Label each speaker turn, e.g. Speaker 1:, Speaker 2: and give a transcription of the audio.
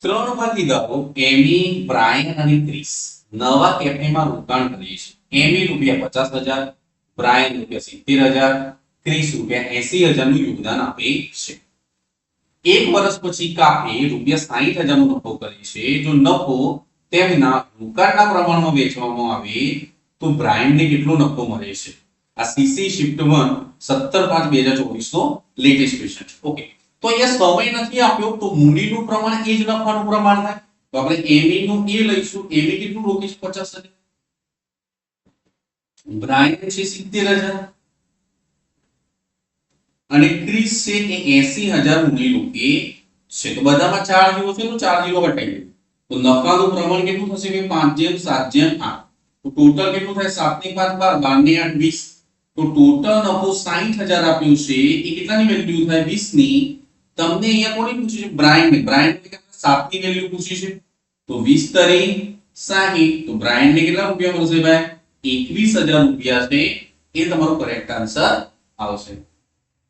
Speaker 1: ત્રણમાંથી ધારો એમી, બ્રાયન અને ક્રિસ નવા કેફેમાં રોકાણ કરે છે. એમી ₹50,000, બ્રાયન ₹70,000, ક્રિસ ₹80,000 નું યોગદાન આપે છે. એક વર્ષ પછી કાફે ₹60,000 નો નફો કરે છે. જો નફો તેમના રોકાણના પ્રમાણમાં વેચવામાં આવે તો બ્રાયનને કેટલો નફો મળે છે? આ સીસી શિફ્ટ 1 17/5/2024 નો લેટેસ્ટ ક્વેશ્ચન છે. ઓકે, તો અહીંયા સમય નથી આપ્યો તો મૂડીનું પ્રમાણ એ જ નફાનું પ્રમાણ થાય. તો આપણે એમી નું એ લઈશું. એમી કેટલું રોકે છે? 50,000. બ્રાયન છે 70,000 અને ક્રિસ છે એ 80,000 મૂડી રોકે છે. તો બધામાં 4 0 છે તો 4 0 હટાવી દો. તો નફાનું પ્રમાણ કેટલું થશે? 5/7/8. તો ટોટલ કેટલું થાય? 7 ની 5 12, 12 ની 8 20. તો ટોટલ નફો 60,000 આપ્યું છે. એ કેટલાની વેલ્યુ થાય? 20 ની. તમને અહીંયા કોની પૂછ્યું છે? બ્રાયન ને 7 ની વેલ્યુ પૂછી છે. તો 20 તરી 60. તો બ્રાયન ને કેટલા રૂપિયા મળશે ભાઈ? 21,000 રૂપિયા છે. એ તમારો કરેક્ટ આન્સર આવશે.